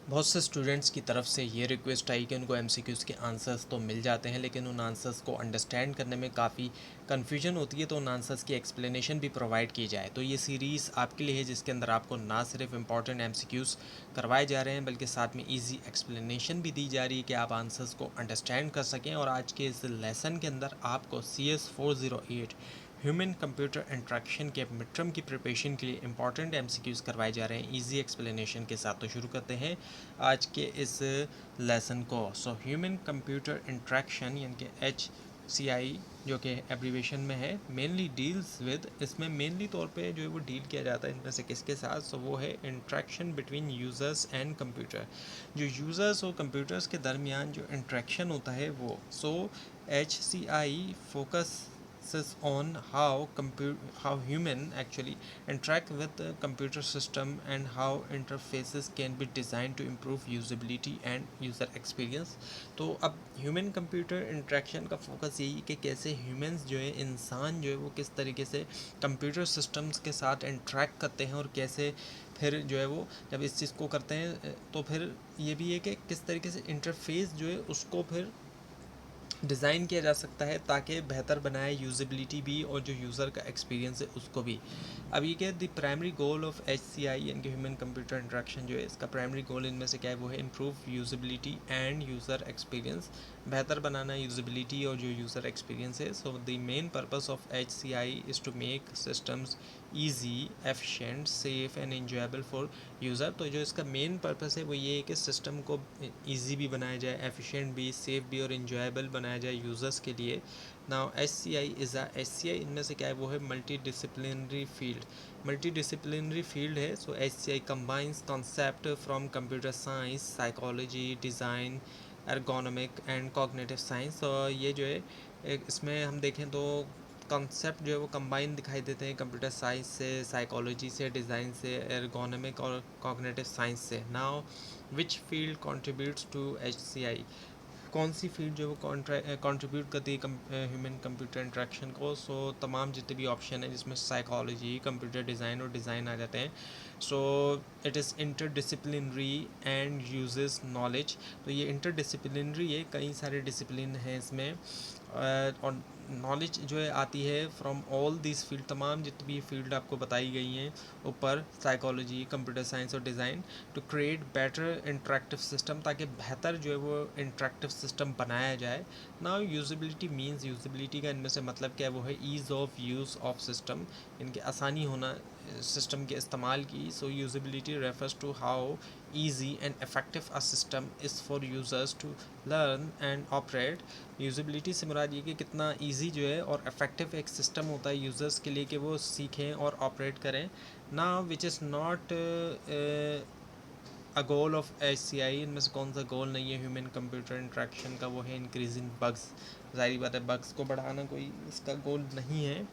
बहुत से स्टूडेंट्स की तरफ से ये रिक्वेस्ट आई कि उनको एमसीक्यूज़ के आंसर्स तो मिल जाते हैं, लेकिन उन आंसर्स को अंडरस्टैंड करने में काफ़ी कन्फ्यूजन होती है, तो उन आंसर्स की एक्सप्लेनेशन भी प्रोवाइड की जाए। तो ये सीरीज़ आपके लिए है, जिसके अंदर आपको ना सिर्फ इंपॉर्टेंट एमसीक्यूज़ करवाए जा रहे हैं, बल्कि साथ में ईजी एक्सप्लेनेशन भी दी जा रही है कि आप आंसर्स को अंडरस्टैंड कर सकें। और आज के इस लेसन के अंदर आपको CS408 ह्यूमन कंप्यूटर इंट्रैक्शन के मिड टर्म की प्रिपरेशन के लिए इंपॉर्टेंट एमसीक्यूज़ करवाए जा रहे हैं इजी एक्सप्लेनेशन के साथ। तो शुरू करते हैं आज के इस लेसन को। ह्यूमन कंप्यूटर इंट्रैक्शन यानी कि HCI, जो कि एब्रीवेशन में है, मेनली डील्स विद, इसमें मेनली तौर पे जो है वो डील किया जाता है इनमें से किसके साथ। वो है interaction between users and computer. जो यूज़र्स और कंप्यूटर्स के दरमियान जो इंट्रैक्शन होता है वो। HCI focuses on how human actually interact with the computer system and how interfaces can be designed to improve usability and user experience। तो अब ह्यूमन कंप्यूटर इंट्रैक्शन का फोकस यही है कि कैसे ह्यूमंस जो है, इंसान जो है वो किस तरीके से कंप्यूटर सिस्टम्स के साथ इंट्रैक्ट करते हैं, और कैसे फिर जो है वो जब इस चीज़ को करते हैं तो फिर ये भी है कि किस तरीके से इंटरफेस जो है उसको फिर डिज़ाइन किया जा सकता है ताकि बेहतर बनाए यूज़बिलिटी भी, और जो यूज़र का एक्सपीरियंस है उसको भी। अब ये क्या the primary goal of HCI यानी कि ह्यूमन कंप्यूटर इंटरेक्शन जो है, इसका प्राइमरी गोल इनमें से क्या है, वो है improve usability and user experience, बेहतर बनाना यूज़बिलिटी और जो यूज़र एक्सपीरियंस है। The main purpose of HCI is to make systems easy, efficient, safe and enjoyable for user. तो जो इसका मेन पर्पस है वो ये है कि सिस्टम को ईजी भी बनाया जाए, एफिशिएंट भी, सेफ़ भी और इंजॉयबल बनाया जाए यूज़र्स के लिए। नाउ HCI इनमें से क्या है, वो है multi disciplinary field. Multi disciplinary field है। HCI combines concept from computer science, psychology, design, ergonomic and cognitive science. और ये जो है इसमें हम देखें तो कॉन्सेप्ट जो है वो कंबाइन दिखाई देते हैं कंप्यूटर साइंस से, साइकोलॉजी से, डिज़ाइन से, एर्गोनॉमिक और कॉग्निटिव साइंस से। Now which field contributes to HCI, कौन सी फील्ड जो है वो कंट्रीब्यूट करती है ह्यूमन कंप्यूटर इंट्रैक्शन को। तमाम जितने भी ऑप्शन है जिसमें साइकोलॉजी, कंप्यूटर डिज़ाइन और डिज़ाइन आ जाते हैं। It is interdisciplinary and uses knowledge. तो ये इंटरडिसिप्लिनरी है, कई सारे डिसिप्लिन हैं इसमें, और नॉलेज जो है आती है फ्रॉम ऑल दिस फील्ड, तमाम जितनी भी फील्ड आपको बताई गई हैं ऊपर, साइकोलॉजी, कंप्यूटर साइंस और design, to create better interactive system, ताकि बेहतर जो है वो इंटरेक्टिव सिस्टम बनाया जाए। नाउ यूज़बिलिटी मींस, यूज़बिलिटी का इनमें से मतलब क्या है, वो है ease of use of system, इनके आसानी होना सिस्टम के इस्तेमाल की। Usability refers to how easy and effective a system is for users to learn and operate। यूज़बिलिटी से मुराद ये कि कितना ईजी जो है और इफ़ेक्टिव एक सिस्टम होता है यूज़र्स के लिए कि वो सीखें और ऑपरेट करें। ना which is not a goal of HCI, इनमें से कौन सा गोल नहीं है ह्यूमन कंप्यूटर इंट्रैक्शन का, वो है इंक्रीजिंग बग्स। ज़ाहिर बात है बग्स को बढ़ाना कोई इसका गोल नहीं है।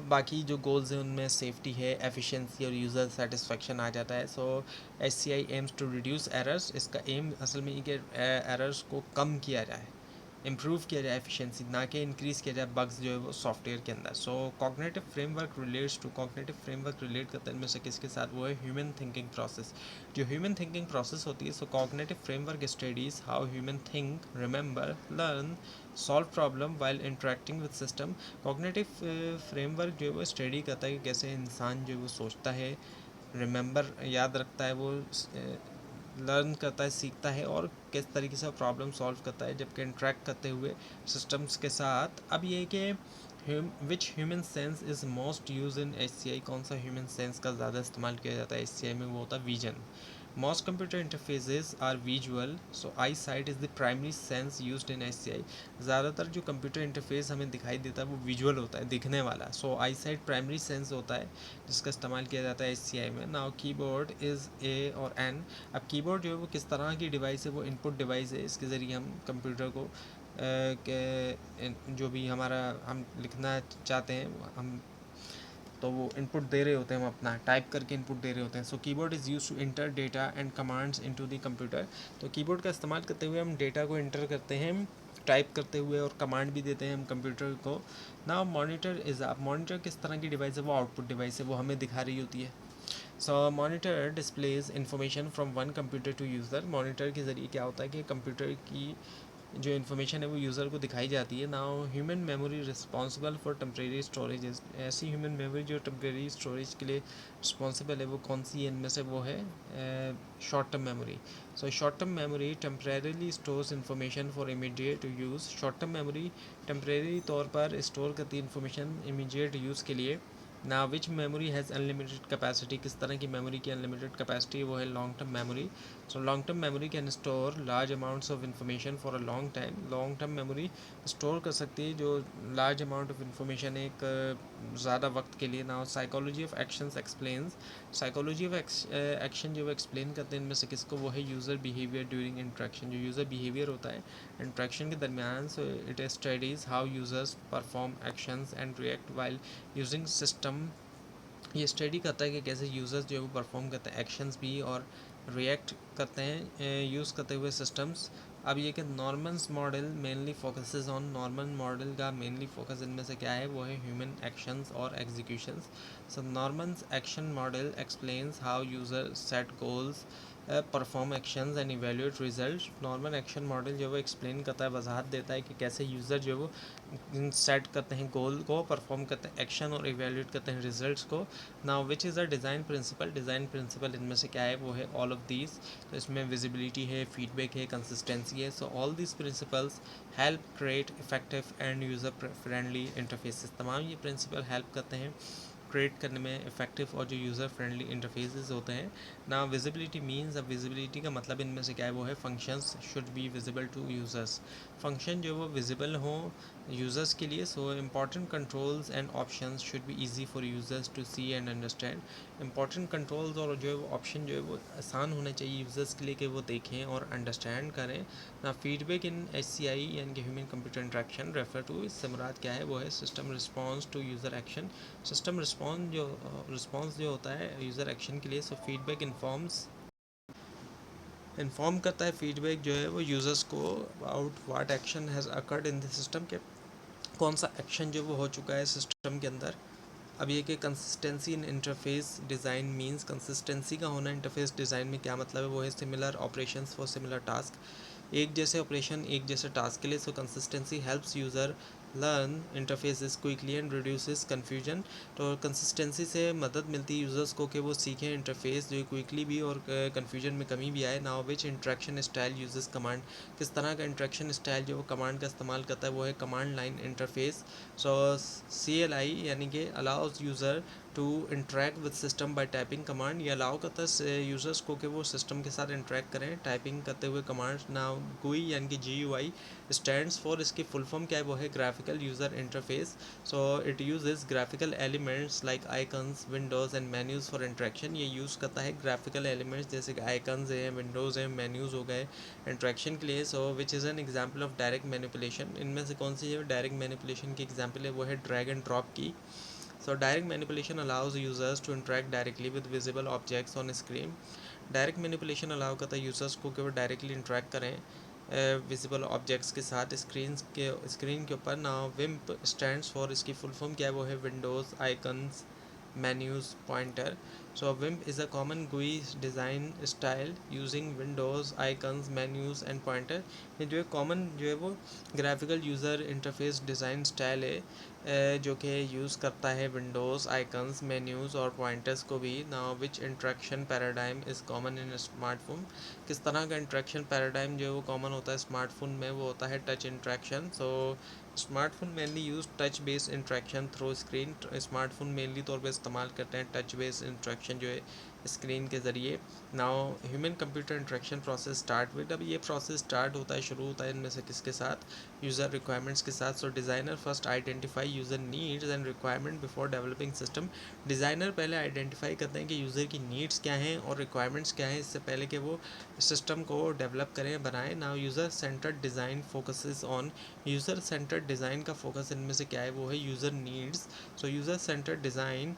बाकी जो गोल्स हैं उनमें सेफ्टी है, एफिशिएंसी और यूज़र सेटिस्फेक्शन आ जाता है। HCI aims to reduce errors, इसका एम असल में ये कि एरर्स को कम किया जाए, इम्प्रूव किया जाए एफिशिएंसी, ना कि इंक्रीज़ किया जाए बग्स जो है वो सॉफ्टवेयर के अंदर। Cognitive framework relates to, cognitive framework relate करता है इनमें से किसके साथ, वो है ह्यूमन थिंकिंग प्रोसेस। जो ह्यूमन थिंकिंग प्रोसेस होती है, cognitive framework studies how human think, remember, learn, solve problem while interacting with system. Cognitive framework जो है वो स्टडी करता है कि कैसे इंसान जो है वो सोचता है, रिमेंबर याद रखता है, वो लर्न करता है, सीखता है, और किस तरीके से प्रॉब्लम सॉल्व करता है जबकि इंटरेक्ट करते हुए सिस्टम्स के साथ। अब ये कि which human sense is most use in HCI, कौन सा ह्यूमन सेंस का ज़्यादा इस्तेमाल किया जाता है HCI में, वो होता है vision. Most computer interfaces are visual, so eyesight is the primary sense used in HCI। ज़्यादातर जो कंप्यूटर इंटरफेस हमें दिखाई देता है वो विजुअल होता है, दिखने वाला। आईसाइट प्राइमरी सेंस होता है जिसका इस्तेमाल किया जाता है HCI में। नाउ कीबोर्ड इज़ A और N। अब कीबोर्ड जो है वो किस तरह की डिवाइस है, वो इनपुट डिवाइस है, इसके ज़रिए हम कंप्यूटर को जो भी हमारा हम लिखना चाहते हैं हम, तो वो इनपुट दे रहे होते हैं, हम अपना टाइप करके इनपुट दे रहे होते हैं। Keyboard is use to enter data and commands into the computer. तो कीबोर्ड का इस्तेमाल करते हुए हम डेटा को इंटर करते हैं, टाइप करते हुए, और कमांड भी देते हैं हम कंप्यूटर को। ना मॉनिटर इज़, आप मॉनिटर किस तरह की डिवाइस है, वो आउटपुट डिवाइस है, वो हमें दिखा रही होती है। So monitor displays information from one computer to user. Monitor के ज़रिए क्या होता है कि कंप्यूटर की जो इन्फॉर्मेशन है वो यूज़र को दिखाई जाती है। Now human memory responsible for temporary storage. ऐसी ह्यूमन मेमोरी जो टेम्प्रेरी स्टोरेज के लिए रिस्पॉन्सिबल है वो कौन सी है? इनमें से वो है short term memory. So short term memory temporarily stores information for immediate use. Short term memory temporary तौर पर स्टोर करती है इन्फॉर्मेशन इमीडिएट यूज़ के लिए। ना विच मेमोरी हैज़ अनलिमिटेड कैपेसिटी। किस तरह की मेमोरी की अनलिमिटेड कैपेसिटी? वो है long term memory. So long term memory can store large amounts of information for a long time. Long term memory store कर सकती है जो लार्ज अमाउंट ऑफ इन्फॉर्मेशन एक ज़्यादा वक्त के लिए। Now psychology of actions explains. Psychology of action जो वो एक्सप्लेन करते हैं इनमें से किसको? वो है यूज़र बिहेवियर ड्यूरिंग इंट्रैक्शन। जो यूज़र बिहेवियर होता है इंट्रैक्शन के दरमियान। So it studies how users perform actions and react while using system. ये स्टडी करता है कि कैसे यूज़र्स जो है वो परफॉर्म करते हैं एक्शंस भी और रिएक्ट करते हैं यूज़ करते हुए सिस्टम्स। अब ये कि Normans model mainly focuses on. Norman model का मेनली फोकस इनमें से क्या है? वो है ह्यूमन एक्शंस और executions. So Normans action model explains how user set goals perform actions and evaluate result. Normal action model जो है वो एक्सप्लेन करता है, वजाहत देता है कि कैसे यूज़र जो है वो सेट करते हैं गोल को, परफॉर्म करते हैं एक्शन और इवेल्यूएट करते हैं रिजल्ट्स को। Now which is a design principle. Design principle इनमें से क्या है? वो है ऑल ऑफ दीज। तो इसमें विजिबिलिटी है, फीडबैक है, कंसिस्टेंसी है। So all these principles help create effective end user friendly interfaces. तमाम ये प्रिंसिपल हेल्प करते हैं क्रिएट करने में इफेक्टिव और जो यूज़र फ्रेंडली इंटरफेसेस होते हैं ना। विजिबिलिटी मीन्स, अब विजिबिलिटी का मतलब इनमें से क्या है? वो है functions should be visible to users. Function जो वो विजिबल हों यूज़र्स के लिए। So important controls and options should be easy for users to see and understand. Important controls और जो है वो ऑप्शन जो है वो आसान होने चाहिए यूज़र्स के लिए कि वो देखें और अंडरस्टैंड करें ना। फीडबैक इन HCI यानी कि human computer interaction refer to, इससे मुराद क्या है? वो है system response to user action. System response जो होता है यूज़र एक्शन के लिए। सो फीडबैक इन्फॉर्म करता है फीडबैक जो है वो यूज़र्स को about what action has occurred in the system के कौन सा एक्शन जो वो हो चुका है सिस्टम के अंदर। अब ये कि consistency in interface design means, consistency का होना इंटरफेस डिज़ाइन में क्या मतलब है? वो है similar operations for similar task. एक जैसे ऑपरेशन एक जैसे टास्क के लिए। सो consistency helps user learn interfaces quickly and reduces confusion. तो कंसिस्टेंसी से मदद मिलती है यूज़र्स को कि वो सीखें इंटरफेस जो क्विकली भी और कन्फ्यूजन में कमी भी आए। Now which interaction style uses command. किस तरह का इंट्रैक्शन स्टाइल जो वो कमांड का इस्तेमाल करता है? वो है command line interface. So CLI यानी कि allows user to interact with system by typing command. ये अलाउ करता है यूज़र्स को कि वो सिस्टम के साथ इंटरेक्ट करें टाइपिंग करते हुए कमांड। नाउ GUI यानी कि GUI स्टैंड्स फॉर, इसकी फुल फॉर्म क्या है? वो है graphical user interface. So it uses graphical elements like icons Windows and menus for interaction. ये यूज़ करता है ग्राफिकल एलिमेंट्स जैसे कि आइकन्स हैं, विंडोज़ हैं, मेन्यूज़ हो गए इंट्रैक्शन के लिए। So which is an example of direct manipulation. इनमें से कौन सी है डायरेक्ट मैनिपुलेशन की एग्जाम्पल है? वो है ड्रैग एंड ड्रॉप की। So direct manipulation allows users to interact directly with visible objects on screen. Direct manipulation allow करता है यूज़र्स को कि वो डायरेक्टली इंटरेक्ट करें विजिबल ऑब्जेक्ट्स के साथ स्क्रीन के ऊपर। ना विम्प स्टैंड्स फॉर, इसकी फुल फॉर्म क्या है? वो है Windows icons menus pointer. So WIMP is a common GUI design style using windows icons menus and pointer. ये जो है कॉमन जो है वो graphical user interface design style है जो कि यूज़ करता है विंडोज़ आइकन्स मेन्यूज़ और पॉइंटर्स को भी। Now which interaction paradigm is common in smartphone. किस तरह का इंट्रैक्शन पैराडाइम जो है वो कॉमन होता है स्मार्टफोन में? वो होता है touch interaction. So smartphone mainly use touch base interaction through screen. Smartphone mainly तौर पे इस्तेमाल करते हैं टच बेस इंट्रैक्शन जो है स्क्रीन के ज़रिए। Now human computer interaction process start with, अब ये प्रोसेस स्टार्ट होता है, शुरू होता है इनमें से किसके साथ? यूज़र रिक्वायरमेंट्स के साथ। So designer first identify user needs and requirement before developing system. Designer पहले आइडेंटिफाई करते हैं कि यूज़र की नीड्स क्या हैं और रिक्वायरमेंट्स क्या हैं इससे पहले कि वो सिस्टम को डेवलप करें, बनाएं। Now user centred design focuses on, user centred design का फोकस इनमें से क्या है? वो है user needs. So user centred design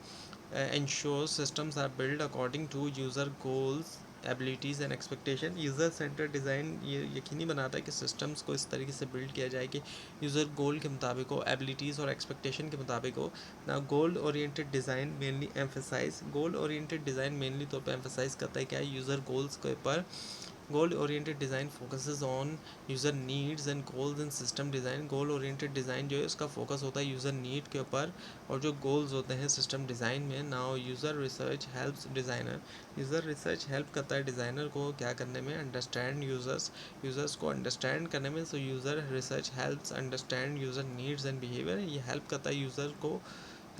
ensures systems are built according to user goals abilities and expectation. User centre design ये यकीनी बनाता है कि सिस्टम्स को इस तरीके से बिल्ड किया जाए कि यूज़र गोल के मुताबिक हो, एबिलिटीज़ और एक्सपेक्टेशन के मुताबिक हो ना। Goal oriented design mainly emphasise, goal oriented design mainly तौर पर एम्फेसाइज करता है क्या है, यूज़र गोल्स के ऊपर। गोल oriented design focuses on user needs and goals in system design. Goal oriented design जो है उसका फोकस होता है यूज़र नीड के ऊपर और जो गोल्स होते हैं सिस्टम डिज़ाइन में। Now user research helps designer, user research help करता है डिज़ाइनर को क्या करने में, अंडरस्टैंड यूज़र्स को अंडरस्टैंड करने में। सो user research helps understand user needs and behaviour, ये हेल्प करता है यूज़र को,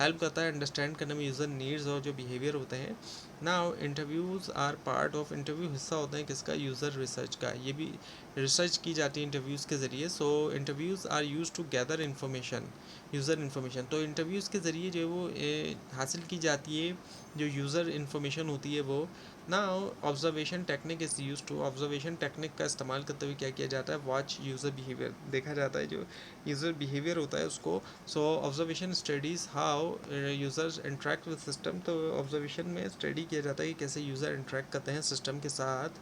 हेल्प करता है अंडरस्टैंड करने में यूज़र नीड्स और जो बिहेवियर होते हैं। Now interviews are part of, interview हिस्सा होते हैं किसका, यूज़र रिसर्च का। ये भी रिसर्च की जाती है इंटरव्यूज़ के ज़रिए। So interviews are use to gather information, user information. तो इंटरव्यूज़ के ज़रिए जो है वो हासिल की जाती है जो यूज़र इन्फॉर्मेशन होती है वो। ना observation technique is use to, observation technique का इस्तेमाल करते हुए क्या किया जाता है, वॉच यूज़र बिहेवियर, देखा जाता है जो यूज़र बिहेवियर होता है उसको। So observation studies how users interact with system, तो ऑब्जर्वेशन में स्टडी किया जाता है कि कैसे यूज़र इंटरेक्ट करते हैं सिस्टम के साथ।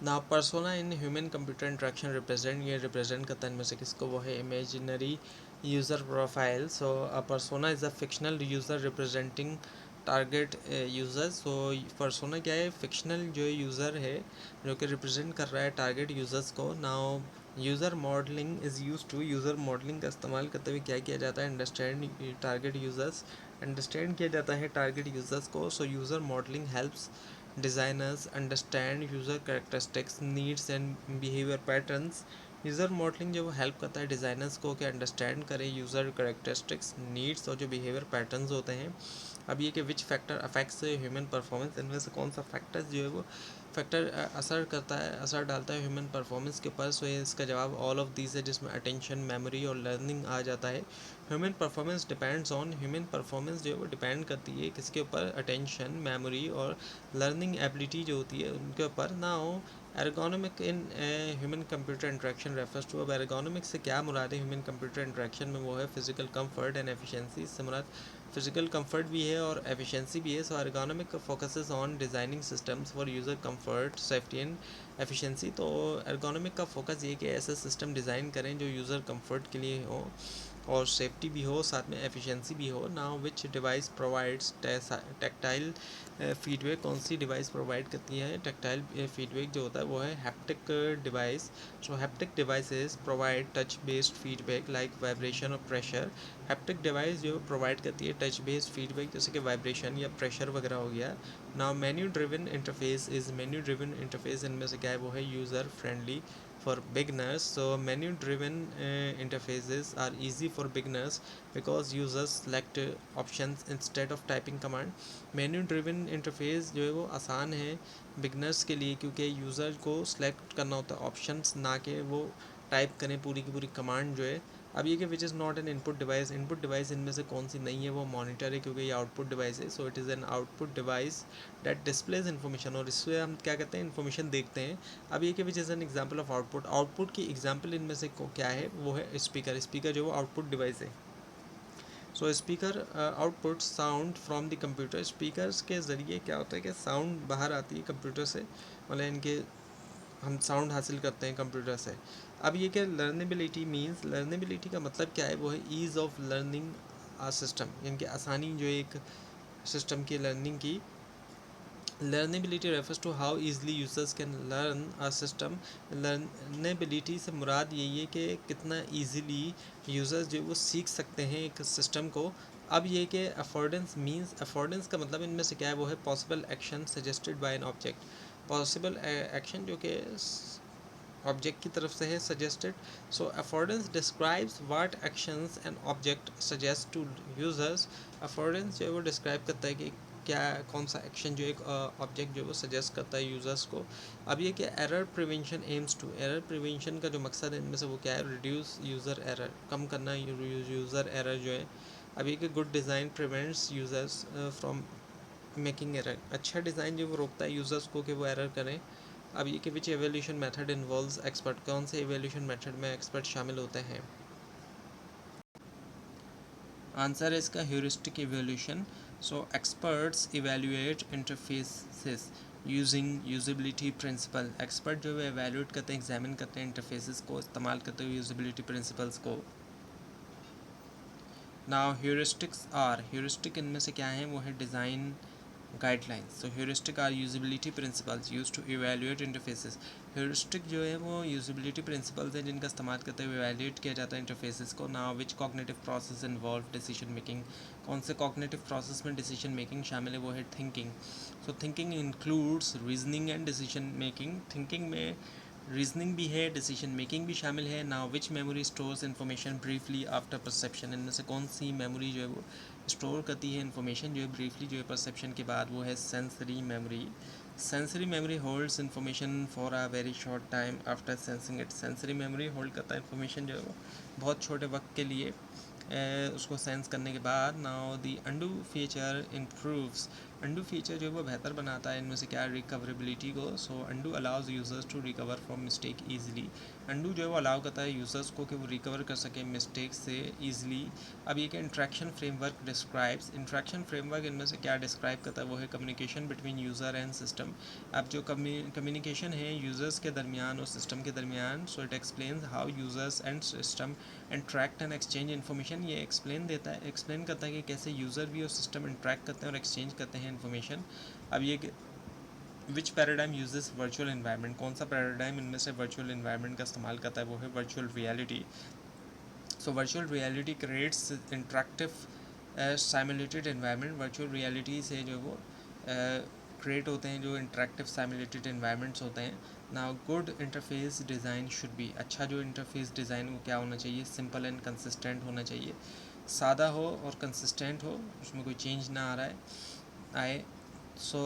ना पर्सोना इन ह्यूमन कंप्यूटर इंटरेक्शन रिप्रेजेंट, ये रिप्रेजेंट करता है इनमें से किसको, वो है imaginary user profile. So a persona is a fictional user representing target user. So persona क्या है, फिक्शनल जो यूज़र है जो कि रिप्रेजेंट कर रहा है टारगेट यूज़र्स को। Now user modelling is use to, user modelling का इस्तेमाल करते हुए क्या किया जाता है, अंडरस्टैंड टारगेट यूज़र्स, अंडरस्टैंड किया जाता है टारगेट यूज़र्स को। सो user modelling helps designers understand user characteristics needs and behaviour patterns. User modelling जो वो हेल्प करता है डिज़ाइनर्स को कि अंडरस्टैंड करें यूज़र कैरेक्टरिस्टिक्स, नीड्स और जो बिहेवियर पैटर्न्स होते हैं। अब ये कि which factor affects human performance, इनमें से कौन सा फैक्टर्स जो है वो फैक्टर असर करता है, असर डालता है ह्यूमन परफॉर्मेंस के ऊपर। सो ये इसका जवाब ऑल ऑफ दीज है जिसमें अटेंशन, मेमोरी और लर्निंग आ जाता है। Human performance depends on, human performance जो है वो डिपेंड करती है किसके ऊपर, अटेंशन, मेमोरी और लर्निंग एबिलिटी जो होती है उनके ऊपर। ना हो ergonomic in human computer interaction refers to, अब एर्गोनॉमिक से क्या मुराद है ह्यूमन कंप्यूटर इंटरेक्शन में, वो है फिजिकल कंफर्ट एंड एफिशिएंसी। इससे मुराद फिजिकल कंफर्ट भी है और एफिशिएंसी भी है। So ergonomic focuses on designing systems for user comfort, safety and efficiency. तो एर्गोनॉमिक का फोकस ये कि ऐसे सिस्टम डिज़ाइन करें जो यूज़र कंफर्ट के लिए हो और सेफ्टी भी हो, साथ में एफिशिएंसी भी हो। Now which device provides tactile feedback, कौन सी डिवाइस प्रोवाइड करती है टेक्टाइल फीडबैक जो होता है वो है haptic device. So haptic devices provide touch based feedback like vibration और प्रेशर। हैप्टिक डिवाइस जो प्रोवाइड करती है टच बेस्ड फीडबैक जैसे कि वाइब्रेशन या प्रेशर वगैरह हो गया। Now menu driven interface is, menu driven interface इनमें से क्या है, वो है user friendly for beginners. So menu driven interfaces are easy for beginners because users select options instead of typing command. Menu driven interface जो है वो आसान है बिगनर्स के लिए क्योंकि यूज़र को सेलेक्ट करना होता है ऑप्शंस, ना कि वो टाइप करें पूरी की पूरी कमांड जो है। अब ये कि which is not an input device, input device इनमें से कौन सी नहीं है, वो मॉनिटर है क्योंकि ये आउटपुट डिवाइस है। So it is an output device that displays information, और इससे हम क्या कहते हैं, इन्फॉर्मेशन देखते हैं। अब ये कि विच is an example of output, output की एग्जांपल इनमें से क्या है, वो है स्पीकर। स्पीकर जो वो आउटपुट डिवाइस है। सो speaker output sound from the computer, speakers के ज़रिए क्या होता है कि साउंड बाहर आती है कंप्यूटर से, मतलब इनके हम साउंड हासिल करते हैं कंप्यूटर से। अब ये क्या लर्नेबिलिटी मीन्स, लर्नेबिलिटी का मतलब क्या है, वो है ease of learning a system, यानी कि आसानी जो एक सिस्टम की लर्निंग की। Learnability refers to how easily users can learn a system. Learnability से मुराद यही है कि कितना ईज़िली यूज़र्स जो वो सीख सकते हैं एक सिस्टम को। अब ये कि अफोर्डेंस मींस, अफोर्डेंस का मतलब इनमें से क्या है, वो है possible action suggested by an object, possible action जो कि ऑब्जेक्ट की तरफ से है suggested. So affordance describes what actions an object suggest to users. Affordance जो है वो डिस्क्राइब करता है कि क्या कौन सा एक्शन जो एक ऑब्जेक्ट जो है वो सजेस्ट करता है यूज़र्स को। अब ये कि error prevention aims to, error prevention का जो मकसद है इनमें से वो क्या है, रिड्यूस यूज़र एरर, कम करना यूज़र एरर जो है। अब ये कि good design prevents users from making error, अच्छा डिज़ाइन जो वो रोकता है यूज़र्स को कि वो एरर करें। अब ये कि विच एवेल्यूशन मेथड इन्वॉल्व्स एक्सपर्ट, कौन से एवेल्यूशन मेथड में एक्सपर्ट शामिल होते हैं। आंसर है इसका heuristic evaluation. So experts evaluate interfaces using usability principle. Expert जो है एवेल्यूएट करते हैं, एग्जामिन करते हैं इंटरफेसेस को, इस्तेमाल करते हुए यूजिबिलिटी प्रिंसिपल्स को. नाउ ह्यूरिस्टिक इनमें से क्या है, वो है design guidelines. So heuristic are usability principles use to evaluate interfaces. Heuristic जो है वो यूजिबिलिटी प्रिंसिपल्स हैं जिनका इस्तेमाल करते हुए इवेल्यूएट किया जाता है इंटरफेसेस को. नाउ विच cognitive process involve decision making. कौन से कॉग्निटिव प्रोसेस में डिसीजन मेकिंग शामिल है, वो है thinking. So thinking includes reasoning and decision making. Thinking में रीजनिंग भी है, डिसीजन मेकिंग भी शामिल है. Now which memory stores information briefly after perception. इनमें से कौन सी मेमोरी जो है वो स्टोर करती है इन्फॉर्मेशन जो है ब्रीफली जो है परसेप्शन के बाद, वो है sensory memory. Sensory memory holds information for a very short time after sensing it. Sensory memory hold करता है इन्फॉर्मेशन जो है वो बहुत छोटे वक्त के लिए उसको सेंस करने के बाद. Now the undo feature improves. Undo feature जो है वो बेहतर बनाता है इनमें से क्या, रिकवरेबिलिटी को. So undo allows users to recover from mistake easily. Undo जो है वो अलाउ करता है यूज़र्स को कि वो रिकवर कर सकें मिस्टेक से ईजिली. अब ये कि interaction framework describes. Interaction framework इनमें से क्या डिस्क्राइब करता है, वो है communication between user and system. अब जो कम्युनिकेशन है यूज़र्स के दरमियान और सिस्टम के दरमियान, so it explains how users and system interact and exchange information. ये एक्सप्लेन करता है कि कैसे यूज़र भी और सिस्टम इंट्रैक्ट करते हैं और एक्सचेंज करते हैं इन्फॉर्मेशन. अब ये विच पैराडाइम यूजेस वर्चुअल इन्वायरमेंट. कौन सा पैराडाइम इनमें से वर्चुअल इन्वायरमेंट का इस्तेमाल करता है, वो है virtual reality. So virtual reality creates interactive simulated environment. Virtual reality से जो वो क्रिएट होते हैं जो इंटरेक्टिव साइमुलेटेड इन्वायरमेंट्स होते हैं. Now good interface design should be. अच्छा जो इंटरफेस डिज़ाइन वो क्या होना चाहिए, सिंपल एंड कंसिस्टेंट होना चाहिए. सादा हो और कंसिस्टेंट हो, उसमें कोई चेंज ना आ रहा है आए. So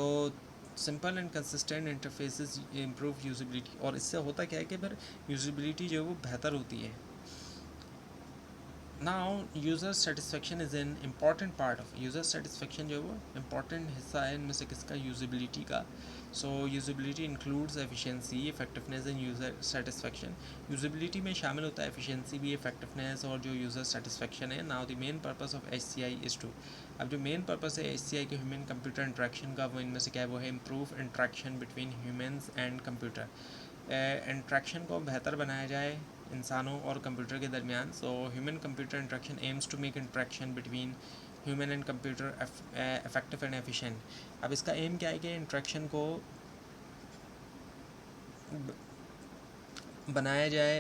simple and consistent interfaces improve usability. और इससे होता क्या है कि फिर यूजिबिलिटी जो है वो बेहतर होती है. Now user satisfaction is an important part of. User satisfaction जो है वो इम्पॉर्टेंट हिस्सा है इनमें से किसका, यूजिबिलिटी का. So usability includes efficiency, effectiveness and user satisfaction. Usability में शामिल होता है एफिशिएंसी भी, इफेक्टिवनेस और जो यूज़र सेटिस्फेक्शन है. Now the main purpose of HCI is to. अब जो मेन पर्पस है HCI के ह्यूमन कंप्यूटर इंट्रैक्शन का, वो इनमें से क्या है, वो है improve interaction between humans and computer. इंट्रैक्शन को बेहतर बनाया जाए इंसानों और कंप्यूटर के दरमियान. So human computer interaction aims to make interaction between human and computer effective and efficient. अब इसका एम क्या है कि इंट्रैक्शन को बनाया जाए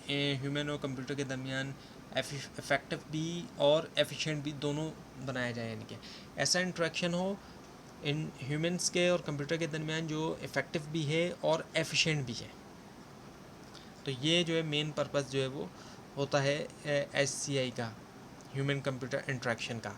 ह्यूमन और कंप्यूटर के दरमियान इफेक्टिव भी और एफिशिएंट भी दोनों बनाया जाए. यानी कि ऐसा इंट्रैक्शन हो इन ह्यूमन्स के और कंप्यूटर के दरमियान जो इफ़ेक्टिव भी है और एफिशिएंट भी है. तो ये जो है मेन पर्पस जो है वो होता है HCI का, ह्यूमन कंप्यूटर इंट्रैक्शन का.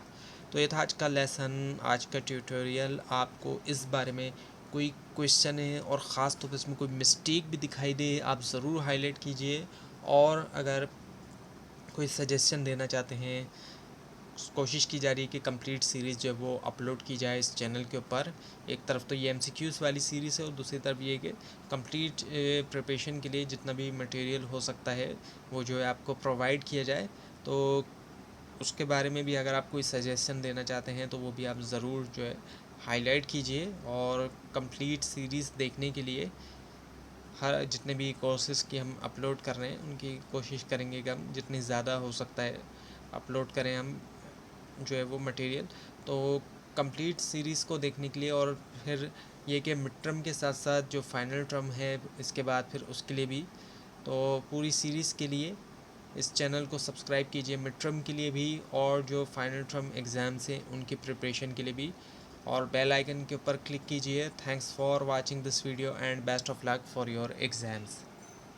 तो ये था आज का लेसन, आज का ट्यूटोरियल. आपको इस बारे में कोई क्वेश्चन है और ख़ास तौर पर इसमें कोई मिस्टेक भी दिखाई दे, आप ज़रूर हाईलाइट कीजिए. और अगर कोई सजेशन देना चाहते हैं, कोशिश की जा रही है कि कंप्लीट सीरीज़ जो है वो अपलोड की जाए इस चैनल के ऊपर. एक तरफ तो ये MCQs वाली सीरीज़ है और दूसरी तरफ ये कि कंप्लीट प्रिपरेशन के लिए जितना भी मटेरियल हो सकता है वो जो है आपको प्रोवाइड किया जाए. तो उसके बारे में भी अगर आप कोई सजेशन देना चाहते हैं तो वो भी आप ज़रूर जो है हाईलाइट कीजिए. और कंप्लीट सीरीज़ देखने के लिए हर जितने भी कोर्सेज़ की हम अपलोड कर रहे हैं उनकी कोशिश करेंगे कि हम जितनी ज़्यादा हो सकता है अपलोड करें हम जो है वो मटेरियल. तो कंप्लीट सीरीज़ को देखने के लिए और फिर ये कि मिड टर्म के साथ साथ जो फाइनल टर्म है इसके बाद फिर उसके लिए भी, तो पूरी सीरीज़ के लिए इस चैनल को सब्सक्राइब कीजिए, मिड टर्म के लिए भी और जो फाइनल टर्म एग्ज़ाम्स हैं उनकी प्रिपरेशन के लिए भी. और बेल आइकन के ऊपर क्लिक कीजिए. Thanks for watching this video and best of luck for your exams.